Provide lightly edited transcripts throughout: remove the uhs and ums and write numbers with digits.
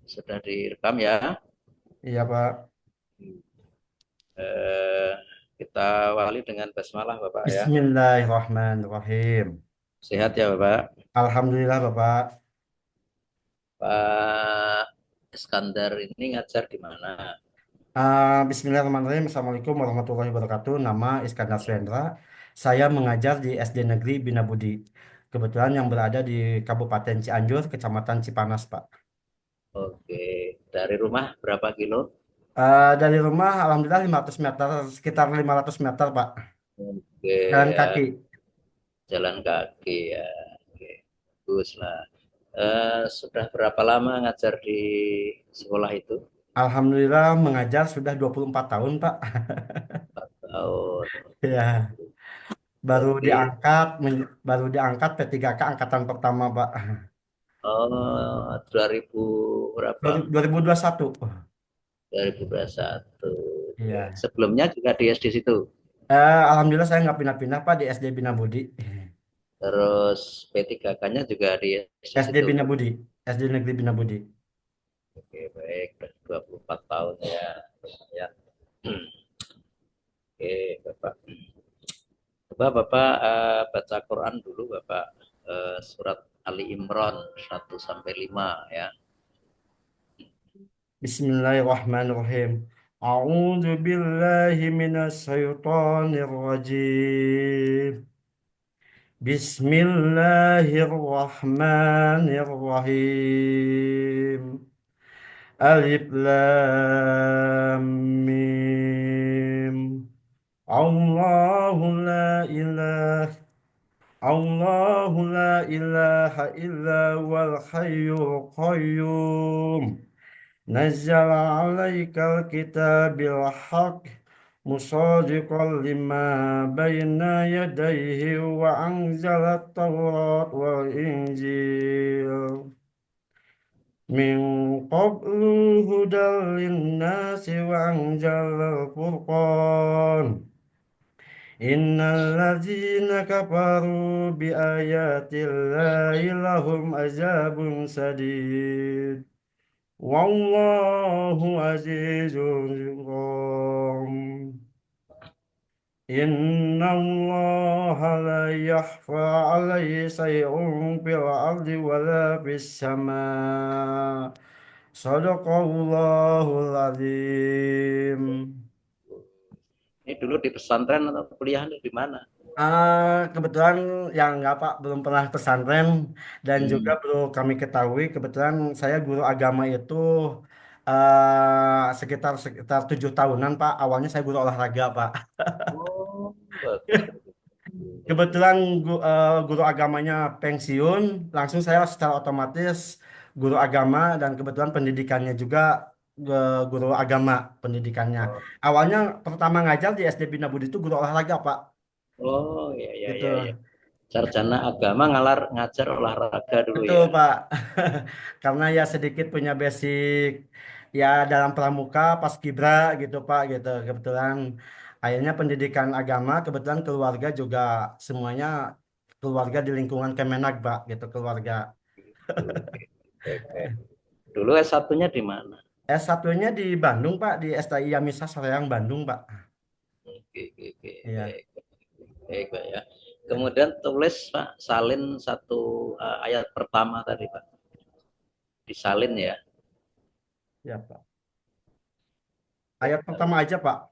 Sudah direkam ya. Iya, Pak. Eh, kita awali dengan basmalah Bapak ya. Bismillahirrahmanirrahim. Sehat ya Bapak. Alhamdulillah, Bapak. Pak Iskandar ini ngajar di mana? Bismillahirrahmanirrahim. Assalamualaikum warahmatullahi wabarakatuh. Nama Iskandar Swendra. Saya mengajar di SD Negeri Bina Budi. Kebetulan yang berada di Kabupaten Cianjur, Kecamatan Cipanas, Pak. Oke, dari rumah berapa kilo? Dari rumah, Alhamdulillah 500 meter, sekitar 500 meter, Pak. Oke Jalan ya, kaki. jalan kaki ya. Oke, bagus lah. Sudah berapa lama ngajar di sekolah itu? Alhamdulillah mengajar sudah 24 tahun, Pak. 4 tahun. Ya, Berarti baru diangkat P3K angkatan pertama, Pak. oh 2000 berapa? 2021. 2021. Oke. Iya. Sebelumnya juga di SD situ. Alhamdulillah saya nggak pindah-pindah Pak di SD Bina Budi. Terus P3K-nya juga di SD SD situ. Bina Budi, SD Negeri Bina Budi. Oke, baik. 24 tahun ya. Ya. Oke, Bapak. Coba Bapak baca Quran dulu, Bapak. Surat Ali Imran 1 sampai 5 ya. Bismillahirrahmanirrahim. A'udzu billahi minas syaitonir rajim. Bismillahirrahmanirrahim. Alif Lam Mim. Allahu la ilaha الله لا إله إلا هو الحي القيوم نزل عليك الكتاب بالحق مصدقا لما بين يديه وأنزل التوراة والإنجيل من قبل هدى للناس وأنزل الفرقان إن الذين كفروا بآيات الله لهم عذاب شديد والله عزيز ذو انتقام إن الله لا يخفى عليه شيء في الأرض ولا في السماء صدق الله العظيم. Ini dulu di pesantren atau kuliah di mana? Kebetulan yang enggak Pak belum pernah pesantren dan juga Hmm. perlu kami ketahui kebetulan saya guru agama itu sekitar sekitar 7 tahunan Pak. Awalnya saya guru olahraga Pak. Oh, bagus. Kebetulan guru agamanya pensiun, langsung saya secara otomatis guru agama dan kebetulan pendidikannya juga guru agama pendidikannya. Oh, Awalnya pertama ngajar di SD Bina Budi itu guru olahraga Pak. oh ya ya Gitu. ya ya. Sarjana agama ngajar olahraga dulu Betul, ya. Pak. Karena ya sedikit punya basic ya dalam pramuka pas kibra gitu, Pak, gitu. Kebetulan akhirnya pendidikan agama, kebetulan keluarga juga semuanya keluarga di lingkungan Kemenag, Pak, gitu keluarga. Oke, baik, baik. Dulu S1-nya di mana? S1-nya di Bandung, Pak, di STI Yamisa Soreang, Bandung, Pak. Oke, oke, oke. Iya, Baik, baik, Pak ya. Kemudian tulis Pak, salin satu ayat pertama tadi Pak. Disalin ya. ya, Pak. Ayat pertama aja, Pak.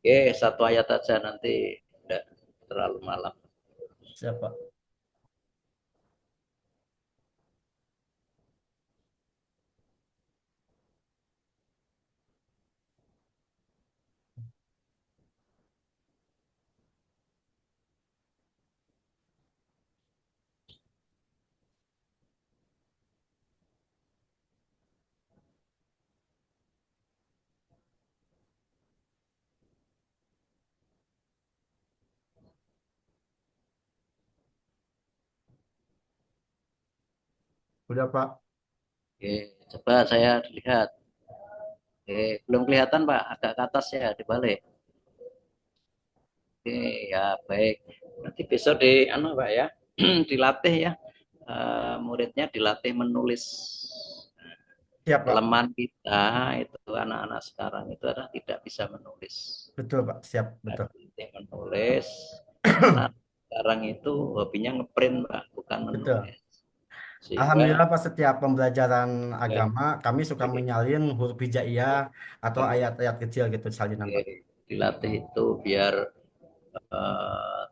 Oke, satu ayat aja nanti tidak terlalu malam. Siapa? Udah, Pak. Oke, coba saya lihat. Oke, belum kelihatan Pak, agak ke atas ya, dibalik. Oke, ya baik. Nanti besok Pak ya, dilatih ya. Muridnya dilatih menulis. Siap, Pak. Kelemahan kita itu anak-anak sekarang itu adalah tidak bisa menulis. Betul, Pak. Siap, betul. Tidak menulis karena sekarang itu hobinya ngeprint, Pak, bukan Betul. menulis. Sehingga Alhamdulillah Pak, setiap pembelajaran ya, agama kami suka oke, menyalin huruf hijaiyah atau ayat-ayat kecil gitu salinan oke, Pak. dilatih itu biar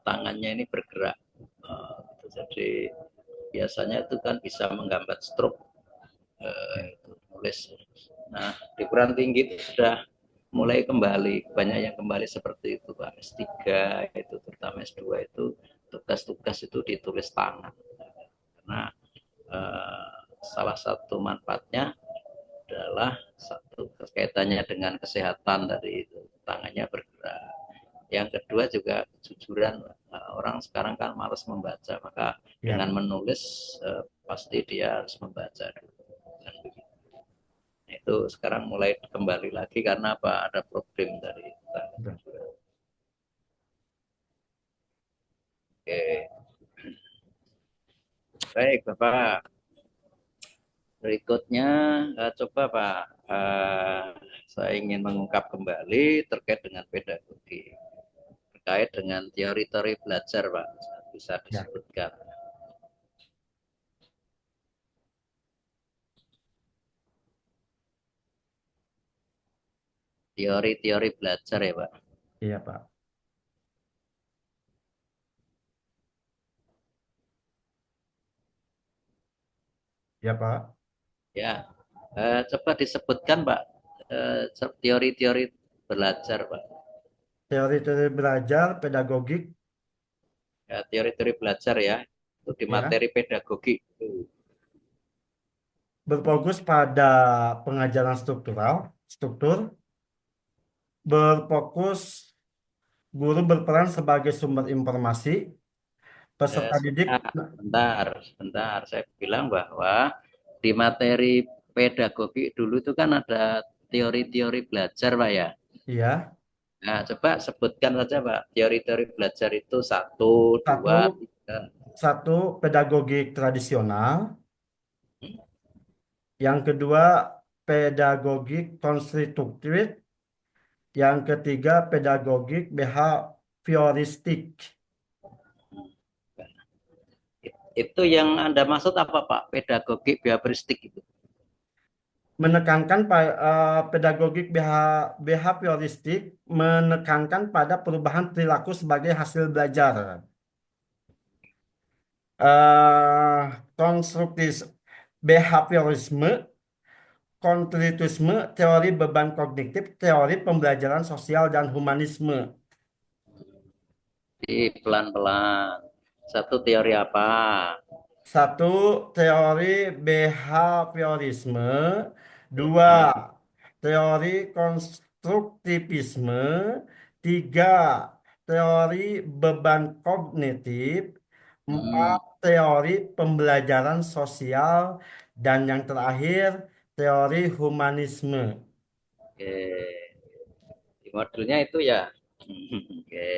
tangannya ini bergerak. Jadi biasanya itu kan bisa menggambar stroke, Ya, itu nulis. Nah, di perguruan tinggi itu sudah mulai kembali, banyak yang kembali seperti itu, Pak. S3 itu, terutama S2 itu, tugas-tugas itu ditulis tangan. Karena salah satu manfaatnya adalah satu kaitannya dengan kesehatan dari itu, tangannya bergerak. Yang kedua juga kejujuran. Orang sekarang kan malas membaca, maka ya, dengan menulis pasti dia harus membaca dulu. Itu sekarang mulai kembali lagi karena apa? Ada problem dari betul. Oke. Baik, Bapak. Berikutnya, coba Pak, saya ingin mengungkap kembali terkait dengan pedagogi, terkait dengan teori-teori belajar, Pak. Bisa Ya, disebutkan. Teori-teori belajar ya, Pak. iya Pak. Ya Pak. Ya, coba disebutkan, Pak, teori-teori belajar, Pak. Teori-teori belajar pedagogik Ya, teori-teori belajar ya, itu di ya materi pedagogi. berfokus pada pengajaran struktural, struktur, berfokus guru berperan sebagai sumber informasi, peserta didik. Sebentar, sebentar, sebentar. Saya bilang bahwa di materi pedagogi dulu itu kan ada teori-teori belajar, Pak ya. Iya, Nah, coba sebutkan saja, Pak. Teori-teori belajar itu satu, satu dua, tiga. satu pedagogik tradisional, yang kedua pedagogik konstruktif, yang ketiga pedagogik behavioristik. Itu yang Anda maksud apa, Pak? Pedagogi behavioristik itu. Menekankan pedagogik behavioristik menekankan pada perubahan perilaku sebagai hasil belajar. Konstruktif behaviorisme, konstruktivisme, teori beban kognitif, teori pembelajaran sosial dan humanisme. Di pelan-pelan. Satu teori apa? Satu, teori behaviorisme. Dua, Nah, teori konstruktivisme. Tiga, teori beban kognitif. hmm, Empat, teori pembelajaran sosial. Dan yang terakhir, teori humanisme. oke. Di modulnya itu ya. Oke.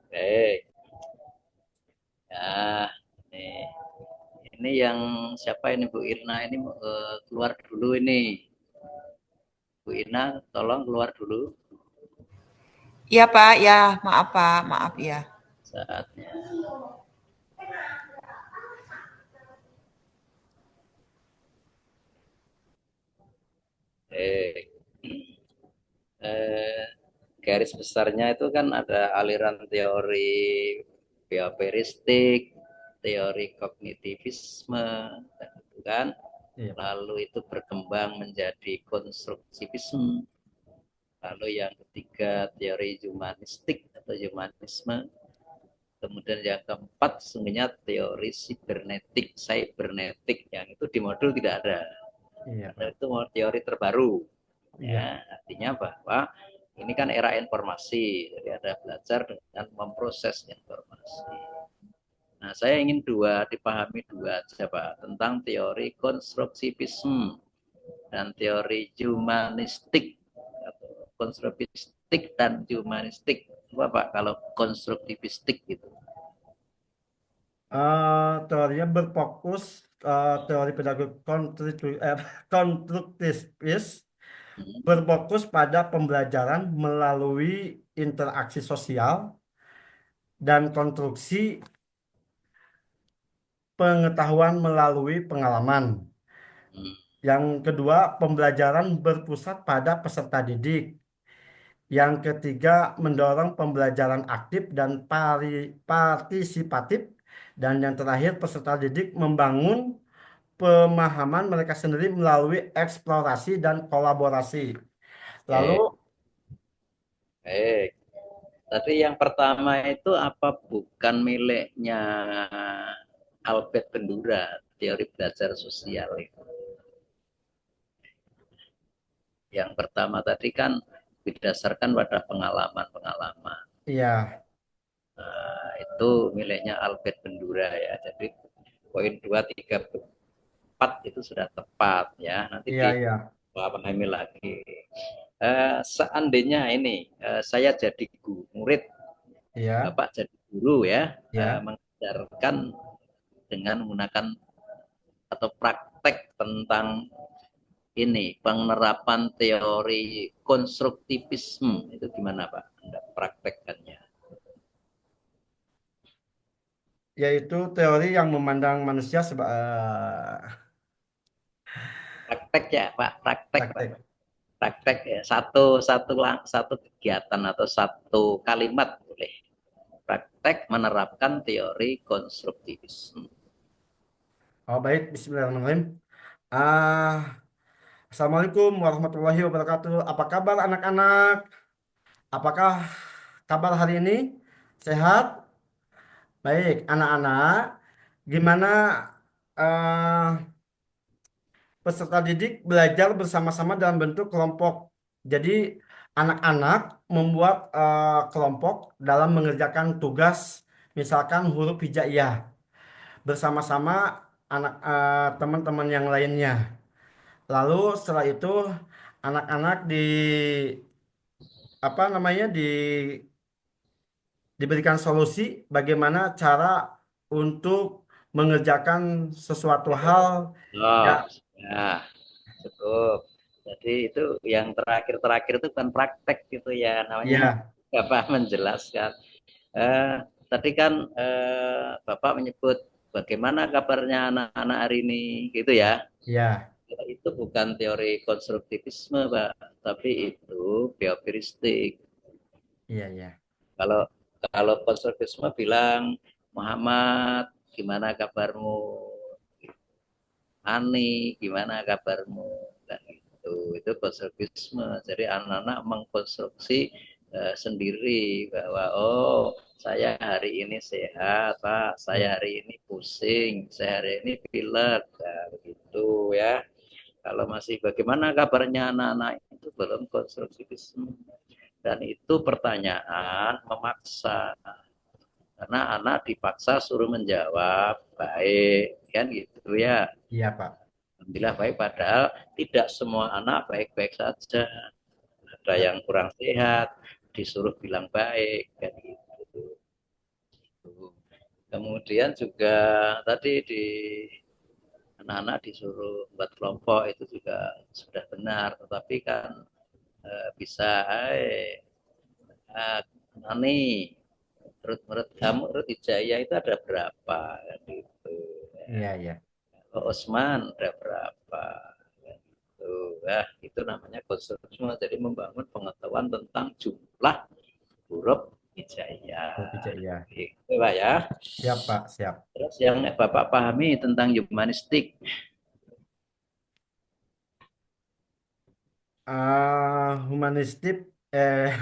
Oke. Ya, nih. Ini yang siapa ini Bu Irna ini keluar dulu ini. Bu Irna, tolong keluar dulu Iya Pak, ya maaf Pak, maaf ya. saatnya. Eh, eh, garis besarnya itu kan ada aliran teori behavioristik, teori kognitivisme, gitu kan. Iya, Pak. Lalu itu berkembang menjadi konstruktivisme. Lalu yang ketiga teori humanistik atau humanisme. Kemudian yang keempat sesungguhnya teori cybernetik yang itu di modul tidak ada. Iya, Karena Pak. itu teori terbaru. Iya. Ya, artinya bahwa ini kan era informasi, jadi ada belajar dengan memproses informasi. Nah, saya ingin dipahami dua aja Pak, tentang teori konstruktivisme dan teori humanistik. Konstruktivistik dan humanistik. Apa Pak kalau konstruktivistik gitu? Teorinya berfokus teori pedagog konstruktivis Hmm. berfokus pada pembelajaran melalui interaksi sosial dan konstruksi pengetahuan melalui pengalaman. Hmm. Yang kedua, pembelajaran berpusat pada peserta didik. Yang ketiga, mendorong pembelajaran aktif dan partisipatif. Dan yang terakhir, peserta didik membangun pemahaman mereka sendiri melalui eksplorasi dan kolaborasi. Lalu, Oke, baik. Tadi yang pertama itu apa bukan miliknya Albert Bandura, teori belajar sosial itu. Yang pertama tadi kan berdasarkan pada pengalaman-pengalaman. ya, Nah, itu miliknya Albert Bandura ya. Jadi poin 2, 3, 4 itu sudah tepat ya. Nanti iya, iya, dipahami lagi. Seandainya ini saya jadi murid, iya, Bapak jadi guru ya, iya. mengajarkan dengan menggunakan atau praktek tentang ini penerapan teori konstruktivisme itu gimana Pak? Anda praktekkannya? Yaitu teori yang memandang manusia Praktek ya Pak, praktek Pak. praktek. Praktek ya. Satu kegiatan atau satu kalimat boleh. Praktek menerapkan teori konstruktivisme. Oh, baik, Bismillahirrahmanirrahim. Ah, Assalamualaikum warahmatullahi wabarakatuh. Apa kabar anak-anak? Apakah kabar hari ini? Sehat? Baik, anak-anak. Gimana eh, peserta didik belajar bersama-sama dalam bentuk kelompok? Jadi, anak-anak membuat kelompok dalam mengerjakan tugas, misalkan huruf hijaiyah, bersama-sama teman-teman yang lainnya. Lalu setelah itu anak-anak apa namanya diberikan solusi bagaimana cara untuk mengerjakan sesuatu hal ya, Oh, ya, cukup. Jadi itu yang terakhir-terakhir itu kan praktek gitu ya, namanya ya, Bapak menjelaskan. Eh, Tadi kan Bapak menyebut bagaimana kabarnya anak-anak hari ini, gitu ya. ya, Itu bukan teori konstruktivisme, Pak, tapi itu biopiristik. iya, iya, Kalau kalau konstruktivisme bilang, Muhammad, gimana kabarmu? Ani, gimana kabarmu? Dan itu konstruktivisme. Jadi anak-anak mengkonstruksi sendiri bahwa oh saya hari ini sehat, Pak, saya iya, hari ini pusing, saya hari ini pilek, nah, begitu ya. Kalau masih bagaimana kabarnya anak-anak itu belum konstruktivisme. Dan itu pertanyaan memaksa. Karena anak dipaksa suruh menjawab baik, kan gitu ya. iya Pak. Alhamdulillah baik, padahal tidak semua anak baik-baik saja. Ada Ya, yang kurang sehat, disuruh bilang baik, kan gitu. Kemudian juga tadi di anak-anak disuruh buat kelompok itu juga sudah benar, tetapi kan bisa, Nani, menurut kamu, menurut Ijaya itu ada berapa? Kan gitu. iya, iya, Osman ada berapa? Kan gitu. Nah, itu namanya konstruksi. Jadi membangun pengetahuan tentang jumlah huruf Ijaya. oh, bisa, iya, Itu Pak ya. siap Pak, siap. Terus yang Bapak pahami tentang humanistik Humanistik eh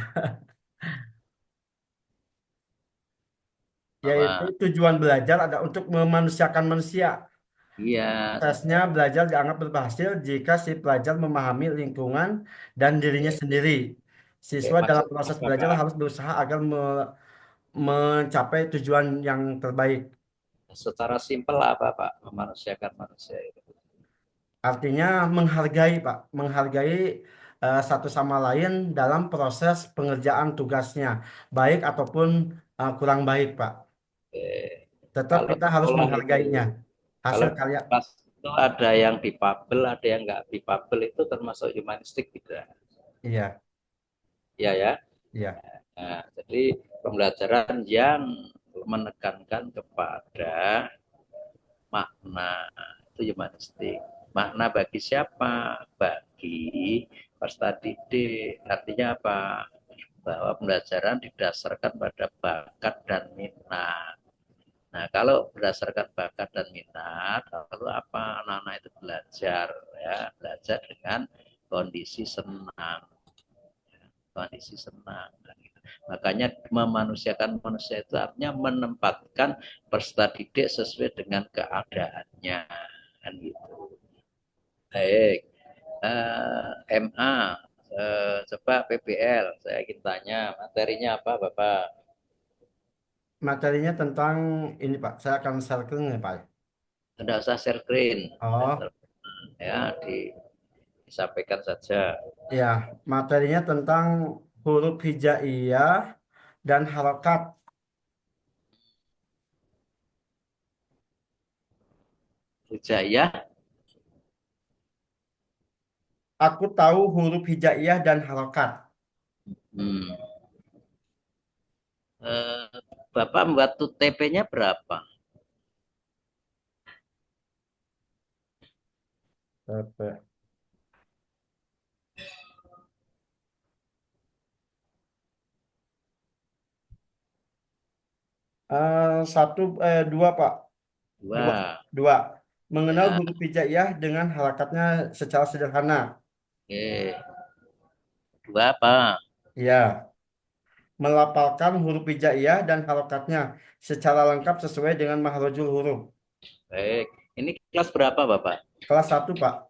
yaitu apa? tujuan belajar ada untuk memanusiakan manusia. Iya, Prosesnya belajar dianggap berhasil jika si pelajar memahami lingkungan dan dirinya oke, sendiri. Siswa dalam maksudnya proses apa belajar Pak? harus berusaha agar mencapai tujuan yang terbaik. Secara simpel apa Pak? Memanusiakan manusia itu. Artinya menghargai, Pak, menghargai satu sama lain dalam proses pengerjaan tugasnya, baik ataupun kurang baik, Pak. Oke. Tetap Kalau kita harus sekolah itu, menghargainya. kalau Hasil karya, kelas itu ada yang difabel, ada yang nggak difabel, itu termasuk humanistik tidak? iya, Ya ya. iya, Nah, jadi pembelajaran yang menekankan kepada makna itu humanistik. Makna bagi siapa? Bagi peserta didik. Artinya apa? Bahwa pembelajaran didasarkan pada bakat dan minat. Nah, kalau berdasarkan bakat dan minat, lalu apa? Anak-anak itu belajar, ya, belajar dengan kondisi senang, kondisi senang. Nah, gitu. Makanya memanusiakan manusia itu artinya menempatkan peserta didik sesuai dengan keadaannya, kan gitu. Baik, MA, coba PBL, saya ingin tanya materinya apa, Bapak? materinya tentang ini Pak. Saya akan share ke ini Pak. Tidak usah share screen, Oh, ya, disampaikan saja. ya, materinya tentang huruf hijaiyah dan harokat. Hijayah, Aku tahu huruf hijaiyah dan harokat. hmm. Bapak membuat TP-nya berapa? Oke. Dua Pak. Dua, Dua. dua. Mengenal Ya, huruf hijaiyah dengan harakatnya secara sederhana. oke. Dua apa? Ya, melafalkan huruf hijaiyah dan harakatnya secara lengkap sesuai dengan mahrojul huruf. Baik. Ini kelas berapa, Bapak? Kelas satu Pak.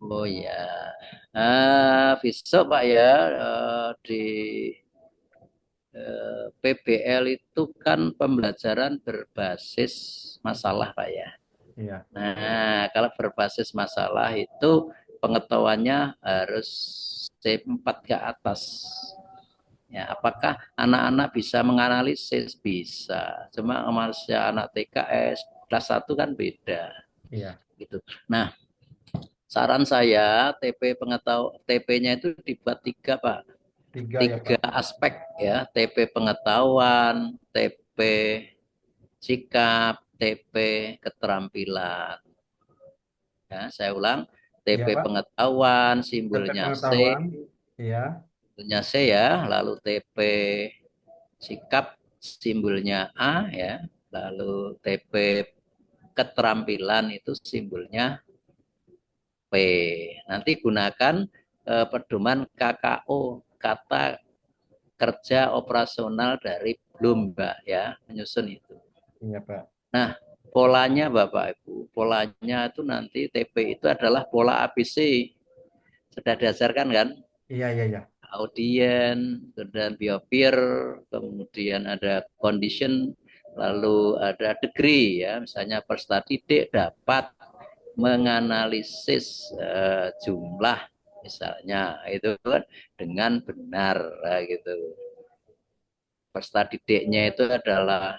Oh ya. Besok Pak ya, di PBL itu kan pembelajaran berbasis masalah Pak ya. Iya, Nah, kalau berbasis masalah itu pengetahuannya harus C4 ke atas. Ya, apakah anak-anak bisa menganalisis? Bisa. Cuma manusia anak TKS kelas satu kan beda iya. gitu. Nah, saran saya TP-nya itu dibuat tiga Pak. Tiga ya Tiga Pak. aspek ya, TP pengetahuan, TP sikap, TP keterampilan. Ya, saya ulang, Iya TP Pak. pengetahuan, TP simbolnya C, pengetahuan. Iya. simbolnya C ya, lalu TP sikap, simbolnya A ya, lalu TP keterampilan itu simbolnya P. Nanti gunakan pedoman KKO, kata kerja operasional dari Bloomberg ya, menyusun itu. Iya Pak. Nah, polanya Bapak Ibu, polanya itu nanti TP itu adalah pola ABC. Sudah diajarkan kan? Iya, iya, iya. Audien, kemudian behavior, kemudian ada condition, lalu ada degree ya. Misalnya peserta didik dapat menganalisis jumlah misalnya itu kan dengan benar gitu. Peserta didiknya itu adalah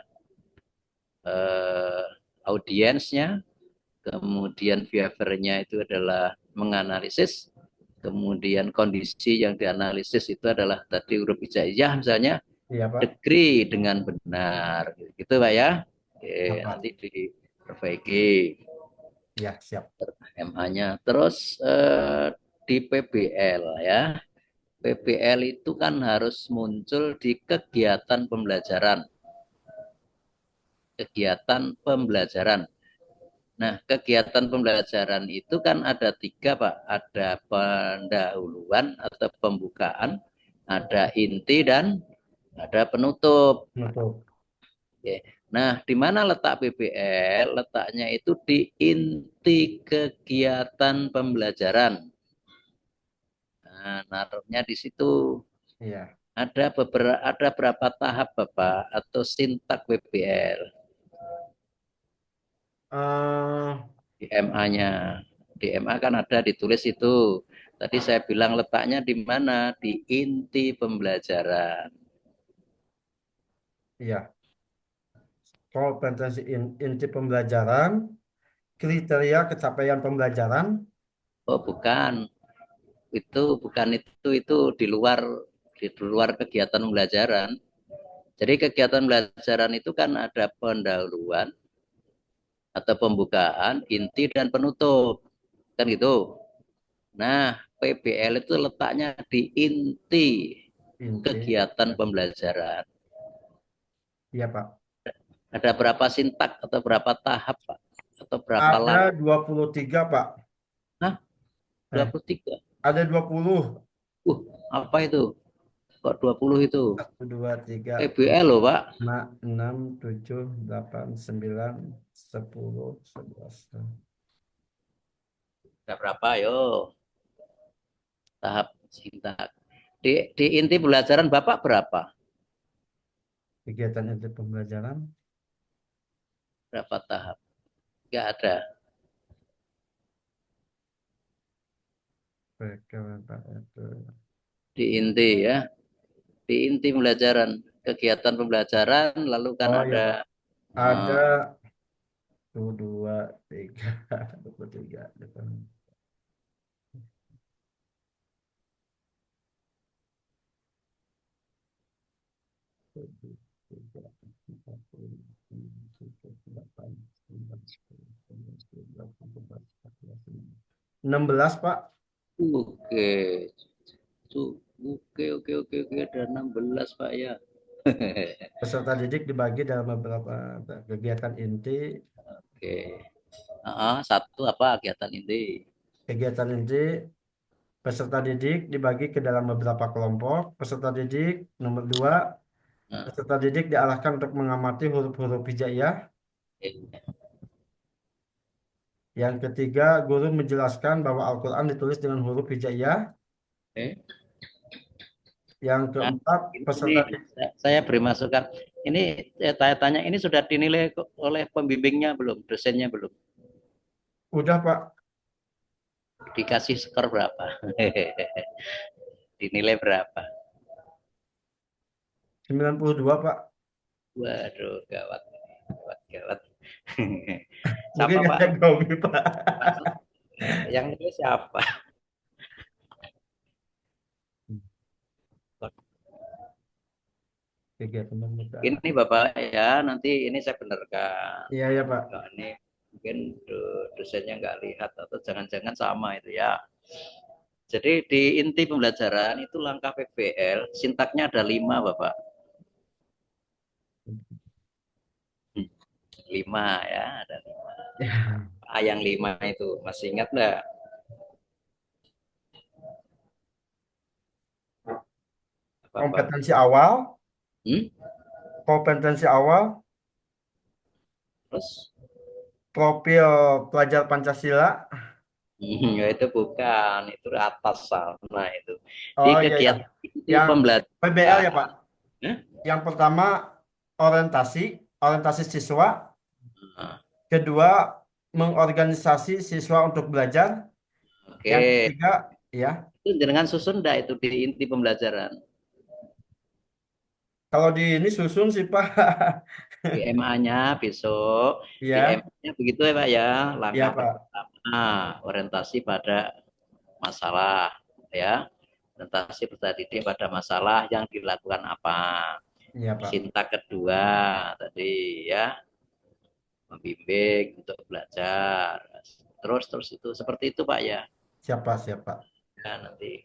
audiensnya, kemudian behaviornya itu adalah menganalisis, kemudian kondisi yang dianalisis itu adalah tadi huruf hijaiyah misalnya, Iya Pak. degree dengan benar, gitu Pak ya. Oke, Iya nanti Pak. diperbaiki Iya, siap. MA-nya. Terus di PBL ya, PBL itu kan harus muncul di kegiatan pembelajaran. Kegiatan pembelajaran. Nah, kegiatan pembelajaran itu kan ada tiga, Pak. Ada pendahuluan atau pembukaan, ada inti, dan ada penutup. Betul. Oke. Nah, di mana letak PBL? Letaknya itu di inti kegiatan pembelajaran. Nah, naruhnya di situ. Iya. Ada berapa tahap, Bapak, atau sintak PBL eh di MA-nya? Di MA kan ada ditulis itu. Tadi saya bilang letaknya di mana? Di inti pembelajaran. iya. Kompetensi inti pembelajaran, kriteria capaian pembelajaran. Oh, bukan. Itu di luar kegiatan pembelajaran. Jadi kegiatan pembelajaran itu kan ada pendahuluan atau pembukaan, inti dan penutup. Kan gitu. Nah, PBL itu letaknya di inti Inti. kegiatan pembelajaran. Iya, Pak. Ada berapa sintak atau berapa tahap, Pak? Atau berapa Ada langkah? 23, Pak. Hah? Eh, 23. ada 20. Apa itu? Kok 20 itu? 1, 2, 3, PBL loh, Pak. 5, 6, 7, 8, 9, 10, 11. Ada berapa, yo? Tahap sintak. Di inti pembelajaran Bapak berapa? Kegiatan inti pembelajaran. Berapa tahap? Enggak ada. Di inti ya. Di inti pembelajaran. Kegiatan pembelajaran lalu kan Oh iya, ada Pak. Ada uh, 1, 2, 3, 23. 16, Pak. oke. Oke, ada 16 Pak ya. Peserta didik dibagi dalam beberapa kegiatan inti. Oke. Satu apa kegiatan inti? Kegiatan inti peserta didik dibagi ke dalam beberapa kelompok. Peserta didik nomor 2, Nah, peserta didik diarahkan untuk mengamati huruf-huruf hijaiyah. oke. Yang ketiga, guru menjelaskan bahwa Al-Quran ditulis dengan huruf hijaiyah. Yang Nah, keempat, ini peserta didik saya beri masukan. Ini saya tanya-tanya, ini sudah dinilai oleh pembimbingnya belum? Dosennya belum? udah, Pak. Dikasih skor berapa? Dinilai berapa? 92, Pak. Waduh, gawat. Gawat, gawat. Mungkin Siapa nggak Pak? ada Gaumi, Pak. Yang ini siapa? Kegiatan pembukaan. Ini Bapak ya, nanti ini saya benarkan. Iya, ya, Pak. Nah, ini mungkin dosennya nggak lihat atau jangan-jangan sama itu ya. Jadi di inti pembelajaran itu langkah PBL, sintaknya ada 5 Bapak. 5 ya, ada 5. Ya. Yang 5 itu masih ingat nggak? Bapak? Kompetensi awal. Hmm? Kompetensi awal. Terus? Profil pelajar Pancasila. Ya itu bukan, itu atas sana itu. Di Oh iya, ya. kegiatan inti Yang PBL ya, Pak. pembelajaran. Yang pertama orientasi, orientasi siswa. Nah, Kedua, mengorganisasi siswa untuk belajar. Yang oke, ketiga, ya. itu dengan susun enggak itu di inti pembelajaran? Kalau di ini susun sih, Pak. DMA-nya besok, Ya, DMA-nya begitu ya Pak ya. ya, Langkah Pak. pertama, orientasi pada masalah ya. Orientasi peserta didik pada masalah yang dilakukan apa. Ya, Pak. Sintak kedua tadi ya, membimbing untuk belajar. Terus itu seperti itu Pak ya. Siapa, siapa? Ya nanti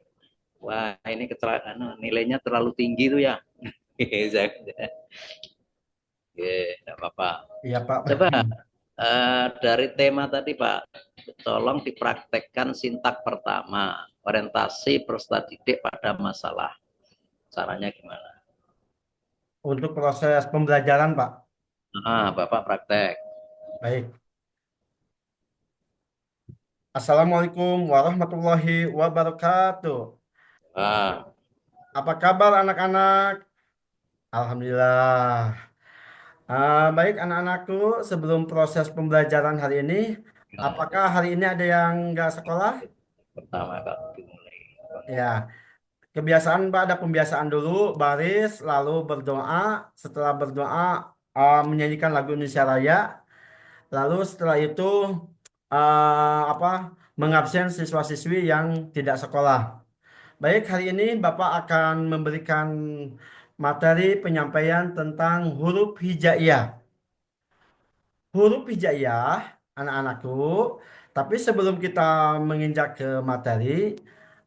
wah ini kecelakaan nilainya terlalu tinggi tuh ya. Tidak apa-apa. Iya, Pak. Coba dari tema tadi Pak, tolong dipraktekkan sintak pertama, orientasi peserta didik pada masalah. Caranya gimana? Untuk proses pembelajaran, Pak. Bapak praktek. Baik. Assalamualaikum warahmatullahi wabarakatuh. Ah, Apa kabar anak-anak? Alhamdulillah. Baik anak-anakku, sebelum proses pembelajaran hari ini, apakah hari ini ada yang nggak sekolah? pertama kalau dimulai. Ya, kebiasaan Pak ada pembiasaan dulu, baris, lalu berdoa. Setelah berdoa, menyanyikan lagu Indonesia Raya. Lalu setelah itu apa mengabsen siswa-siswi yang tidak sekolah. Baik, hari ini Bapak akan memberikan materi penyampaian tentang huruf hijaiyah. Huruf hijaiyah, anak-anakku. Tapi sebelum kita menginjak ke materi,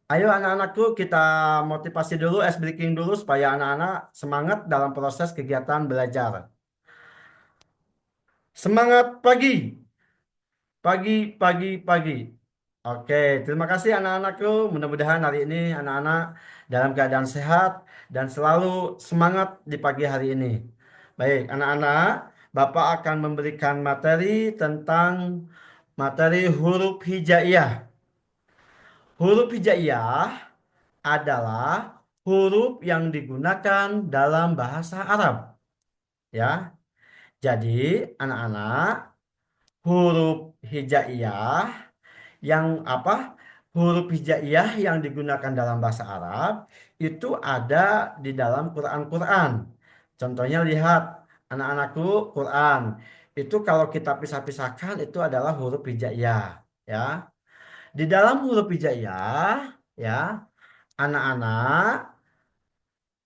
ayo anak-anakku kita motivasi dulu, ice breaking dulu supaya anak-anak semangat dalam proses kegiatan belajar. Semangat pagi, pagi, pagi, pagi. Oke, terima kasih anak-anakku. Mudah-mudahan hari ini anak-anak dalam keadaan sehat dan selalu semangat di pagi hari ini. Baik, anak-anak, Bapak akan memberikan materi tentang materi huruf hijaiyah. Huruf hijaiyah adalah huruf yang digunakan dalam bahasa Arab, ya. Jadi, anak-anak, huruf hijaiyah yang apa? Huruf hijaiyah yang digunakan dalam bahasa Arab itu ada di dalam Quran. Contohnya lihat anak-anakku Quran. Itu kalau kita pisah-pisahkan itu adalah huruf hijaiyah, ya. Di dalam huruf hijaiyah, ya, anak-anak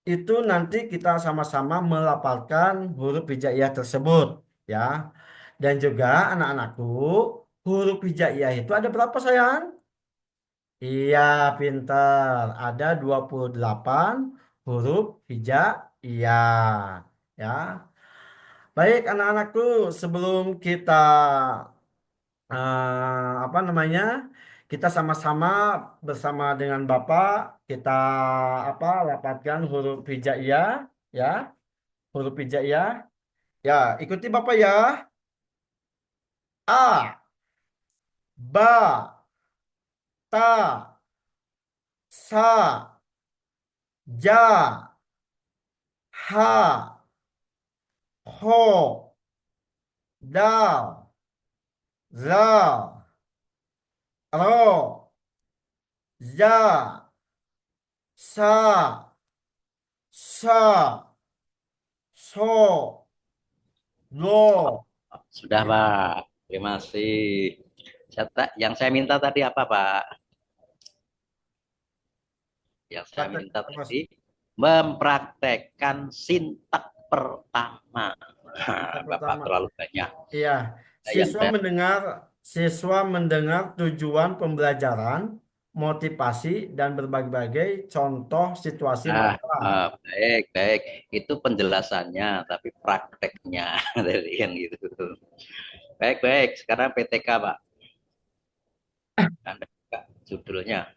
itu nanti kita sama-sama melafalkan huruf hijaiyah tersebut, ya. Dan juga anak-anakku, huruf hijaiyah itu ada berapa sayang? Iya, pinter. Ada 28 huruf hijaiyah. Ya. Baik, anak-anakku, sebelum kita apa namanya? Kita sama-sama bersama dengan Bapak kita apa? Lapatkan huruf hijaiyah, ya. Huruf hijaiyah. Ya, ikuti Bapak ya. A, ba, ta, sa, ja, ha, ho, dal, zal, ro, za, sa, sa, so, lo. Sudah, Ya, Pak. Terima kasih. Yang saya minta tadi apa, Pak? Yang saya praktek minta apa? tadi mempraktekkan sintak pertama. Kita Nah, Bapak pertama. terlalu banyak. Iya, Yang siswa saya mendengar siswa mendengar tujuan pembelajaran, motivasi dan berbagai contoh situasi masalah. baik, baik. Itu penjelasannya, tapi prakteknya dari kan gitu. Baik, baik. Sekarang PTK, Pak. Anda buka judulnya.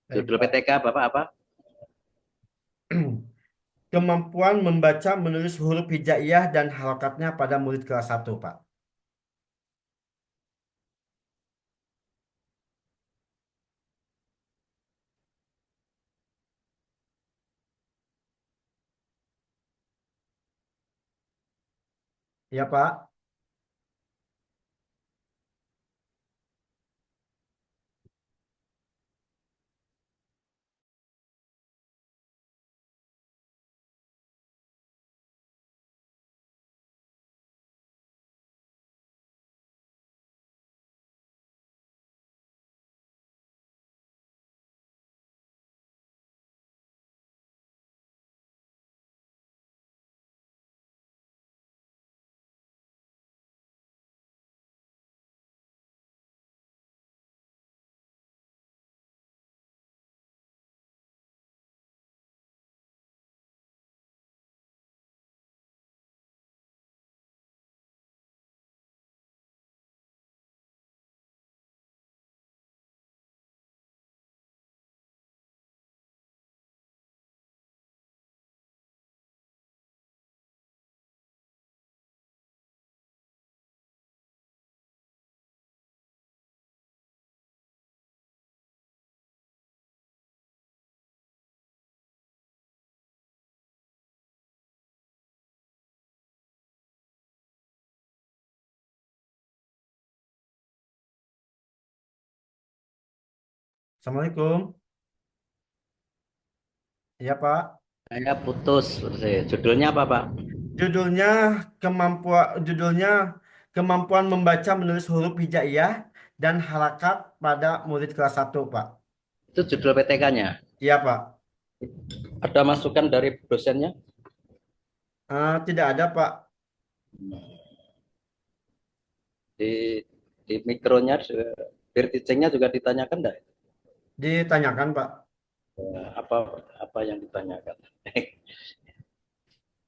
Baik, Judul Pak. PTK Bapak apa? Kemampuan membaca menulis huruf hijaiyah dan harokatnya pada murid kelas satu, Pak. Ya, Pak. Assalamualaikum. Iya, Pak. Saya putus. Judulnya apa, Pak? Judulnya judulnya kemampuan membaca menulis huruf hijaiyah dan harakat pada murid kelas 1, Pak. Itu judul PTK-nya. Iya, Pak. Ada masukan dari dosennya? Tidak ada, Pak. Di mikronya, peer teaching-nya juga ditanyakan enggak? Ditanyakan, Pak. Apa apa yang ditanyakan?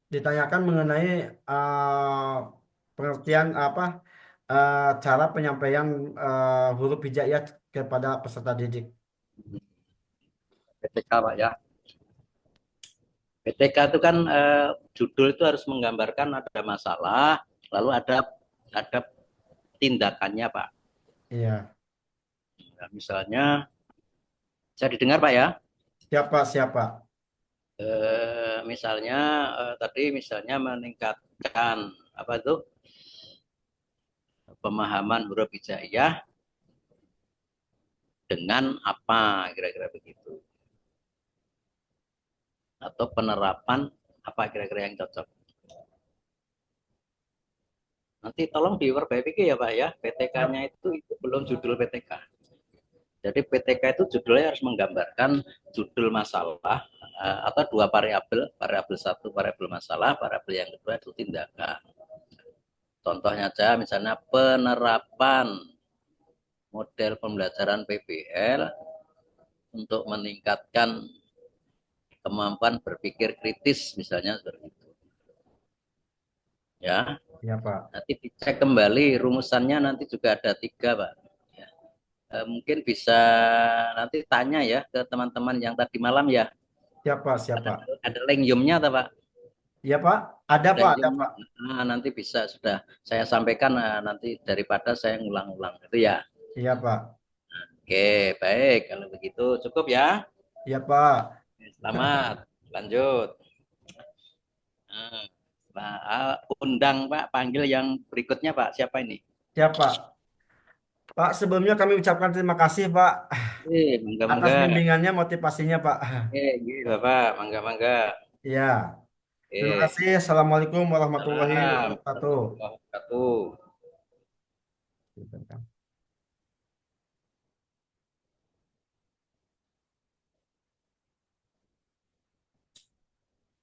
Ditanyakan mengenai pengertian apa cara penyampaian huruf hijaiyah kepada peserta didik. PTK, Pak ya. PTK itu kan judul itu harus menggambarkan ada masalah, lalu ada tindakannya, Pak. Iya. Nah, misalnya, saya didengar, Pak ya. Siapa siapa? Misalnya tadi misalnya meningkatkan apa itu pemahaman huruf hijaiyah dengan apa kira-kira begitu, atau penerapan apa kira-kira yang cocok. Nanti tolong diperbaiki ya Pak ya, PTK-nya Siap. itu belum judul PTK. Jadi PTK itu judulnya harus menggambarkan judul masalah atau dua variabel, variabel satu variabel masalah, variabel yang kedua itu tindakan. Contohnya aja misalnya penerapan model pembelajaran PBL untuk meningkatkan kemampuan berpikir kritis misalnya seperti itu. Ya, Ya, Pak. nanti dicek kembali rumusannya nanti juga ada 3, Pak. Ya. Mungkin bisa nanti tanya ya ke teman-teman yang tadi malam ya. Siapa Ada siapa? ada lengiumnya atau Pak? Ya, Pak. Ada, Pak, ada, Lengium. Pak. Nah, nanti bisa sudah saya sampaikan nanti daripada saya ngulang-ulang itu ya. Iya, Pak. Oke, baik kalau begitu cukup ya. Iya, Pak. Selamat lanjut. Nah, undang Pak, panggil yang berikutnya Pak. Siapa ini? Siapa? Pak, sebelumnya kami ucapkan terima kasih, Pak, Mangga atas mangga. bimbingannya, motivasinya, Pak. Bapak, mangga mangga. Iya. Terima Eh, kasih. Assalamualaikum warahmatullahi salam. wabarakatuh. Warahmatullahi wabarakatuh. Gitu kan.